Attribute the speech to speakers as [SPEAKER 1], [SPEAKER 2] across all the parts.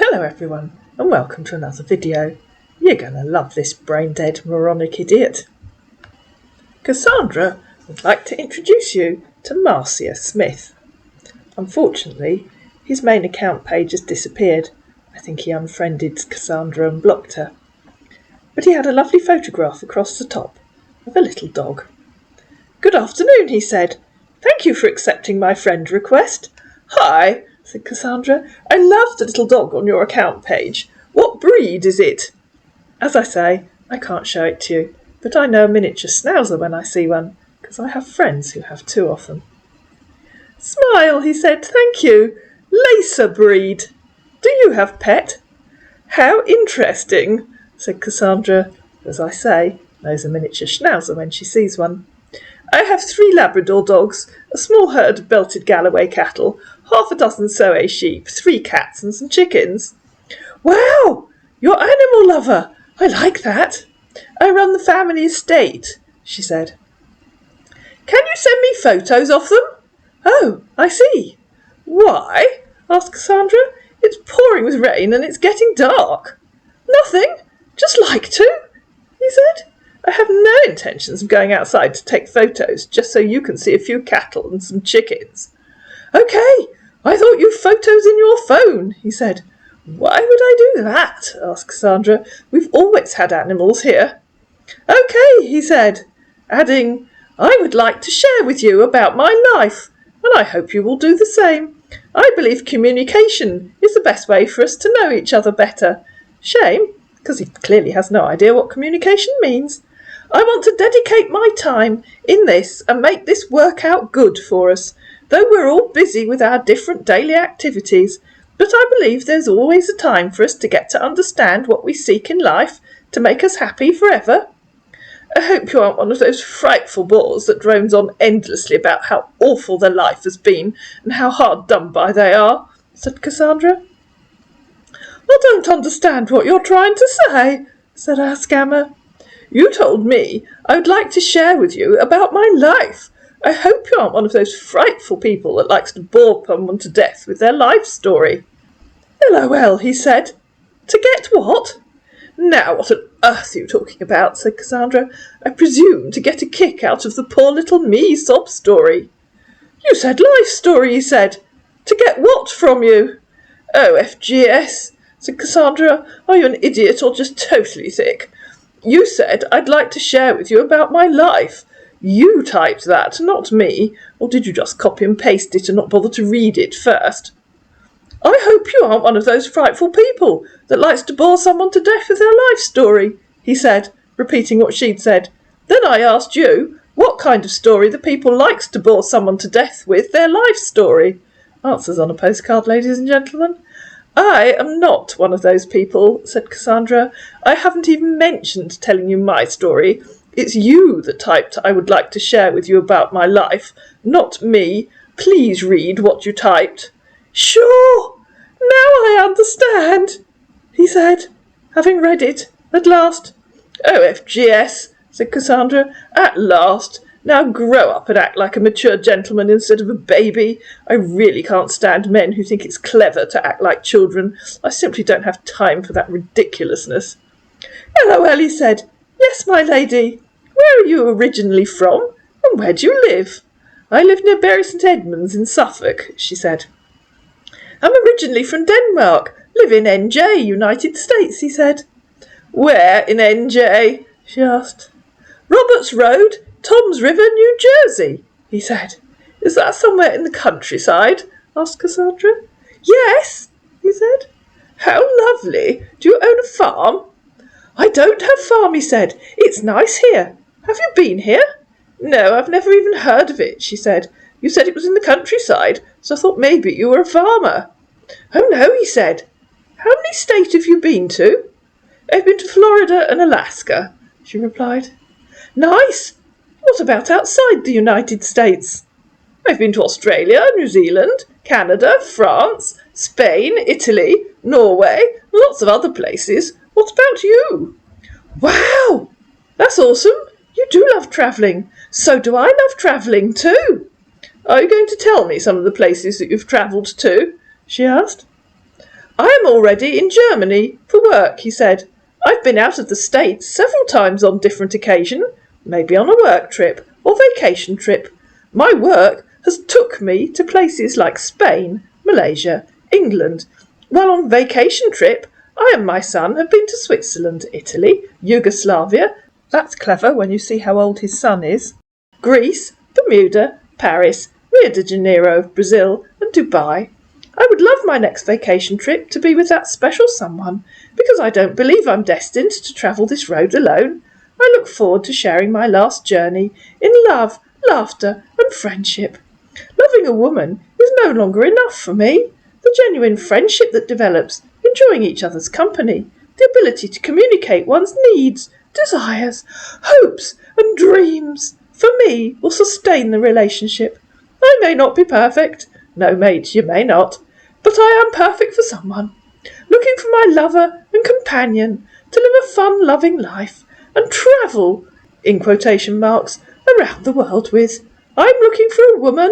[SPEAKER 1] Hello everyone, and welcome to another video. You're gonna love this brain-dead moronic idiot. Cassandra would like to introduce you to Marcia Smith. Unfortunately, his main account page has disappeared. I think he unfriended Cassandra and blocked her. But he had a lovely photograph across the top of a little dog. "Good afternoon," he said. "Thank you for accepting my friend request." "Hi," said Cassandra. "I love the little dog on your account page. What breed is it?" As I say, I can't show it to you, but I know a miniature schnauzer when I see one, because I have friends who have two of them. "Smile," he said. "Thank you. Lacer breed. Do you have pet?" "How interesting," said Cassandra, who, as I say, knows a miniature schnauzer when she sees one. "I have 3 Labrador dogs, a small herd of belted Galloway cattle, half a dozen Soay sheep, 3 cats and some chickens." "Wow, you're animal lover. I like that. I run the family estate," she said. "Can you send me photos of them?" "Oh, I see." "Why?" asked Cassandra. "It's pouring with rain and it's getting dark." "Nothing. Just like to," he said. "I have no intentions of going outside to take photos, just so you can see a few cattle and some chickens." "Okay, I thought you photos in your phone," he said. "Why would I do that?" asked Cassandra. "We've always had animals here." "Okay," he said, adding, "I would like to share with you about my life, and I hope you will do the same. I believe communication is the best way for us to know each other better." Shame, because he clearly has no idea what communication means. "I want to dedicate my time in this and make this work out good for us, though we're all busy with our different daily activities. But I believe there's always a time for us to get to understand what we seek in life to make us happy forever. I hope you aren't one of those frightful bores that drones on endlessly about how awful their life has been and how hard done by they are," said Cassandra. "I don't understand what you're trying to say," said our scammer. "You told me I would like to share with you about my life. I hope you aren't one of those frightful people that likes to bore someone to death with their life story." "LOL," he said. "To get what?" "Now, what on earth are you talking about?" said Cassandra. "I presume to get a kick out of the poor little me sob story." "You said life story," he said. "To get what from you?" "Oh, FGS," said Cassandra. "Are you an idiot or just totally thick? You said I'd like to share with you about my life. You typed that, not me. Or did you just copy and paste it and not bother to read it first?" "I hope you aren't one of those frightful people that likes to bore someone to death with their life story," he said, repeating what she'd said. "Then I asked you what kind of story the people likes to bore someone to death with their life story. Answers on a postcard, ladies and gentlemen. "I am not one of those people," said Cassandra. "I haven't even mentioned telling you my story. It's you that typed I would like to share with you about my life, not me. Please read what you typed." "Sure, now I understand," he said, having read it at last. "Oh, FGS," said Cassandra. "At last. Now grow up and act like a mature gentleman instead of a baby. I really can't stand men who think it's clever to act like children. I simply don't have time for that ridiculousness." "LOL," he said. "Yes, my lady. Where are you originally from, and where do you live?" "I live near Bury St Edmunds in Suffolk," she said. "I'm originally from Denmark. Live in NJ, United States," he said. "Where in NJ?" she asked. "Roberts Road, Tom's River, New Jersey," he said. "Is that somewhere in the countryside?" asked Cassandra. "Yes," he said. "How lovely. Do you own a farm?" "I don't have farm," he said. "It's nice here. Have you been here?" "No, I've never even heard of it," she said. "You said it was in the countryside, so I thought maybe you were a farmer." "Oh no," he said. "How many states have you been to?" "I've been to Florida and Alaska," she replied. "Nice. What about outside the United States?" "I've been to Australia, New Zealand, Canada, France, Spain, Italy, Norway, lots of other places. What about you?" "Wow! That's awesome. You do love travelling. So do I love travelling too." "Are you going to tell me some of the places that you've travelled to?" she asked. I am already in Germany for work, he said. I've been out of the States several times on different occasions, maybe on a work trip or vacation trip. My work has took me to places like Spain, Malaysia, England, while on vacation trip I and my son have been to Switzerland, Italy, Yugoslavia, that's clever when you see how old his son is, Greece, Bermuda, Paris, Rio de Janeiro, Brazil, and Dubai. I would love my next vacation trip to be with that special someone, because I don't believe I'm destined to travel this road alone. I look forward to sharing my last journey in love, laughter, and friendship. Loving a woman is no longer enough for me. The genuine friendship that develops, enjoying each other's company, the ability to communicate one's needs, desires, hopes, and dreams, for me, will sustain the relationship. I may not be perfect. No, mate, you may not. But I am perfect for someone, looking for my lover and companion, to live a fun, loving life, and travel, in quotation marks, around the world with. I'm looking for a woman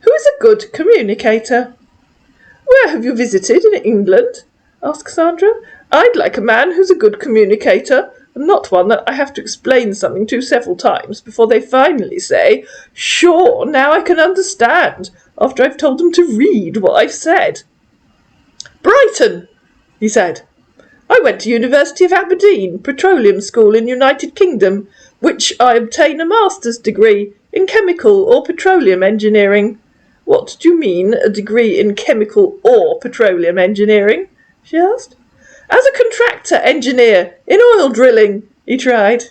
[SPEAKER 1] who is a good communicator. Where have you visited in England? Asked Cassandra. I'd like a man who's a good communicator, and not one that I have to explain something to several times before they finally say, sure, now I can understand, after I've told them to read what I've said. Brighton, he said. I went to University of Aberdeen, Petroleum School in United Kingdom, which I obtained a master's degree in chemical or petroleum engineering. What do you mean, a degree in chemical or petroleum engineering? She asked. As a contractor engineer in oil drilling, he tried.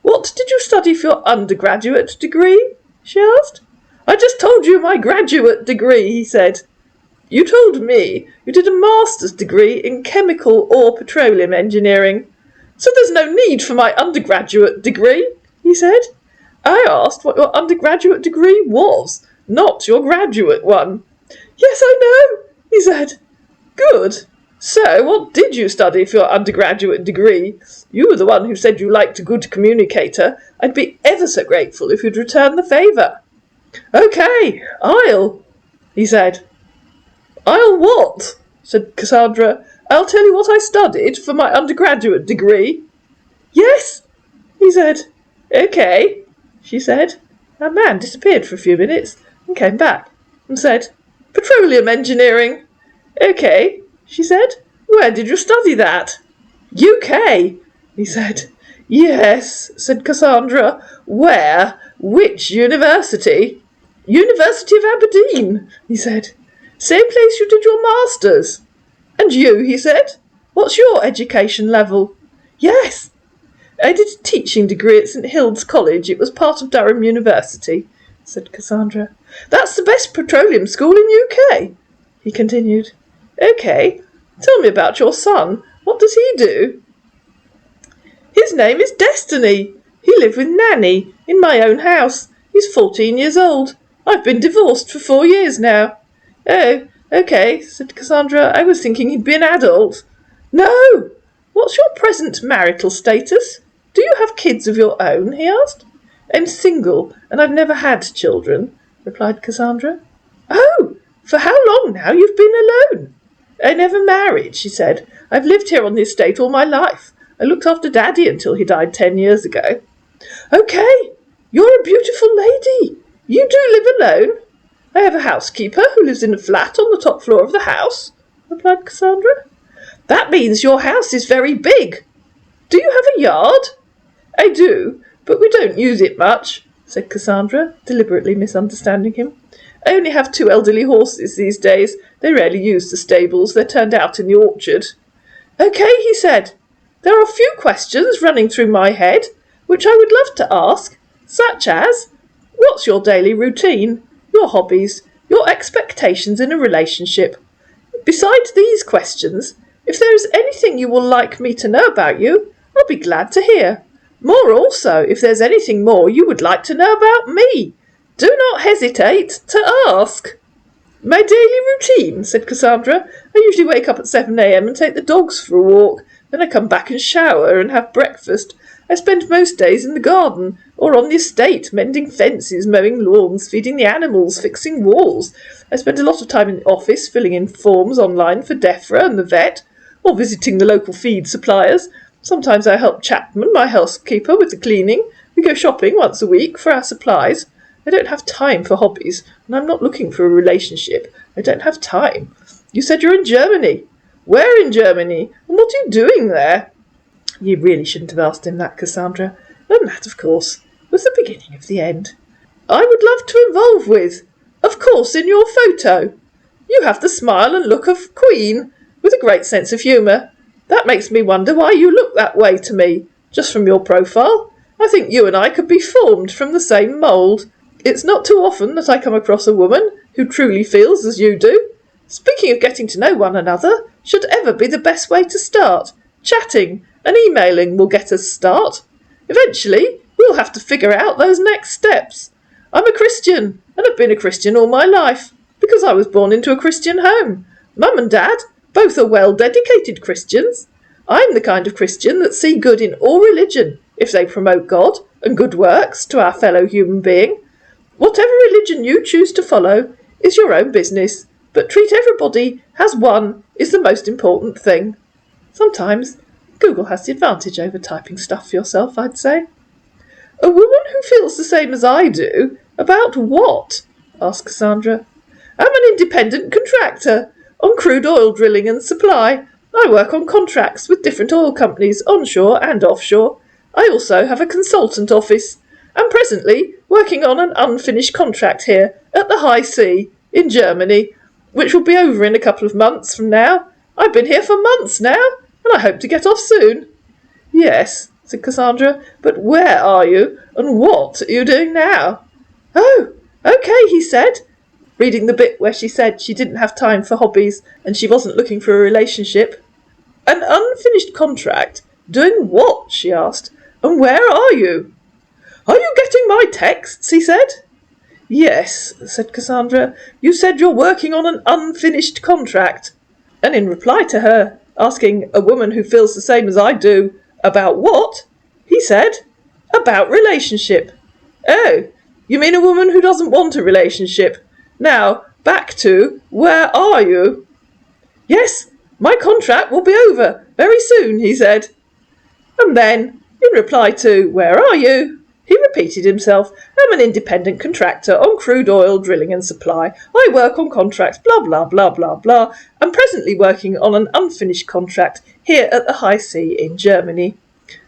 [SPEAKER 1] What did you study for your undergraduate degree? She asked. I just told you my graduate degree, he said. You told me you did a master's degree in chemical or petroleum engineering. So there's no need for my undergraduate degree, he said. I asked what your undergraduate degree was, not your graduate one. Yes, I know, he said. Good. So, what did you study for your undergraduate degree? You were the one who said you liked a good communicator. I'd be ever so grateful if you'd return the favour. OK, he said. I'll what? Said Cassandra. I'll tell you what I studied for my undergraduate degree. Yes, he said. OK, she said. Our man disappeared for a few minutes and came back and said, Petroleum engineering. OK, she said. Where did you study that? UK, he said. Yes, said Cassandra. Where? Which university? University of Aberdeen, he said. Same place you did your masters. And you, he said. What's your education level? Yes. I did a teaching degree at St Hilda's College. It was part of Durham University, said Cassandra. That's the best petroleum school in UK, he continued. OK, tell me about your son. What does he do? His name is Destiny. He lived with Nanny in my own house. He's 14 years old. I've been divorced for 4 years now. Oh, OK, said Cassandra. I was thinking he'd be an adult. No. What's your present marital status? Do you have kids of your own? He asked. I'm single, and I've never had children, replied Cassandra. Oh, for how long now you've been alone? I never married, she said. I've lived here on the estate all my life. I looked after Daddy until he died 10 years ago. OK, you're a beautiful lady. You do live alone? I have a housekeeper who lives in a flat on the top floor of the house, replied Cassandra. That means your house is very big. Do you have a yard? I do, but we don't use it much, said Cassandra, deliberately misunderstanding him. I only have 2 elderly horses these days. They rarely use the stables. They're turned out in the orchard. OK, he said. There are a few questions running through my head, which I would love to ask, such as, what's your daily routine, your hobbies, your expectations in a relationship? Besides these questions, if there is anything you will like me to know about you, I'll be glad to hear. More also, if there's anything more you would like to know about me. Do not hesitate to ask. My daily routine, said Cassandra. I usually wake up at 7 a.m. and take the dogs for a walk. Then I come back and shower and have breakfast. I spend most days in the garden or on the estate, mending fences, mowing lawns, feeding the animals, fixing walls. I spend a lot of time in the office, filling in forms online for DEFRA and the vet, or visiting the local feed suppliers. Sometimes I help Chapman, my housekeeper, with the cleaning. We go shopping once a week for our supplies. I don't have time for hobbies, and I'm not looking for a relationship. I don't have time. You said you're in Germany. Where in Germany? And what are you doing there? You really shouldn't have asked him that, Cassandra. And that, of course, was the beginning of the end. I would love to involve with. Of course, in your photo. You have the smile and look of Queen, with a great sense of humour. That makes me wonder why you look that way to me, just from your profile. I think you and I could be formed from the same mould. It's not too often that I come across a woman who truly feels as you do. Speaking of getting to know one another, should ever be the best way to start. Chatting and emailing will get us start. Eventually, we'll have to figure out those next steps. I'm a Christian, and I've been a Christian all my life, because I was born into a Christian home. Mum and Dad, both are well-dedicated Christians. I'm the kind of Christian that see good in all religion, if they promote God and good works to our fellow human being. Whatever religion you choose to follow is your own business, but treat everybody as one is the most important thing. Sometimes Google has the advantage over typing stuff for yourself, I'd say. A woman who feels the same as I do? About what? Asked Cassandra. I'm an independent contractor on crude oil drilling and supply. I work on contracts with different oil companies, onshore and offshore. I also have a consultant office. I'm presently working on an unfinished contract here at the high sea in Germany, which will be over in a couple of months from now. I've been here for months now, and I hope to get off soon. Yes, said Cassandra, but where are you, and what are you doing now? Oh, okay, he said, reading the bit where she said she didn't have time for hobbies and she wasn't looking for a relationship. An unfinished contract? Doing what? She asked. And where are you? Are you getting my texts? He said. Yes, said Cassandra. You said you're working on an unfinished contract. And in reply to her asking a woman who feels the same as I do, about what? He said, about relationship. Oh, you mean a woman who doesn't want a relationship? Now, back to, where are you? Yes, my contract will be over very soon, he said. And then, in reply to, where are you? He repeated himself, I'm an independent contractor on crude oil drilling and supply. I work on contracts, blah, blah, blah, blah, blah. I'm presently working on an unfinished contract here at the high sea in Germany.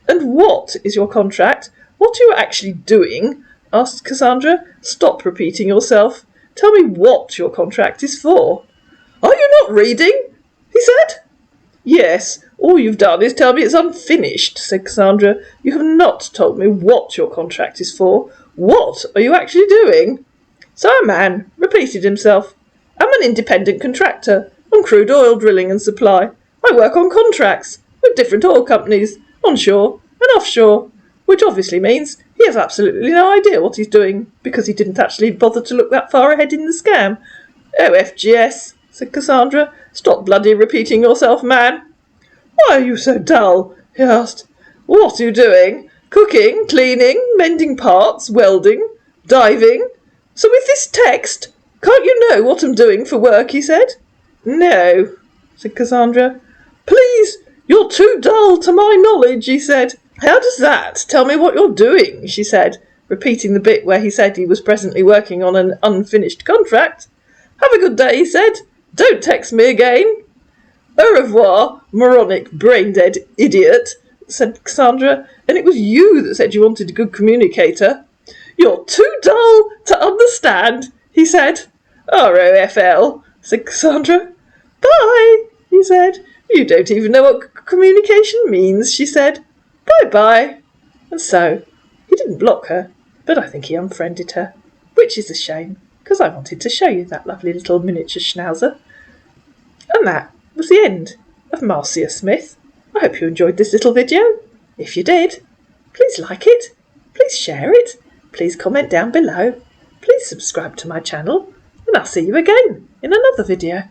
[SPEAKER 1] And what is your contract? What are you actually doing? Asked Cassandra. Stop repeating yourself. Tell me what your contract is for. Are you not reading? He said. Yes, all you've done is tell me it's unfinished, said Cassandra. You have not told me what your contract is for. What are you actually doing? So our man repeated himself. I'm an independent contractor on crude oil drilling and supply. I work on contracts with different oil companies, onshore and offshore, which obviously means he has absolutely no idea what he's doing, because he didn't actually bother to look that far ahead in the scam. Oh, FGS, said Cassandra. Stop bloody repeating yourself, man. Why are you so dull? He asked. What are you doing? Cooking, cleaning, mending parts, welding, diving? So with this text, can't you know what I'm doing for work? He said. No, said Cassandra. Please, you're too dull to my knowledge, he said. How does that tell me what you're doing? She said, repeating the bit where he said he was presently working on an unfinished contract. Have a good day, he said. Don't text me again. Au revoir, moronic, brain-dead idiot, said Cassandra, and it was you that said you wanted a good communicator. You're too dull to understand, he said. ROFL, said Cassandra. Bye, he said. You don't even know what communication means, she said. Bye-bye. And so, he didn't block her, but I think he unfriended her, which is a shame, because I wanted to show you that lovely little miniature schnauzer. And that was the end of Marcia Smith. I hope you enjoyed this little video. If you did, please like it, please share it, please comment down below, please subscribe to my channel, and I'll see you again in another video.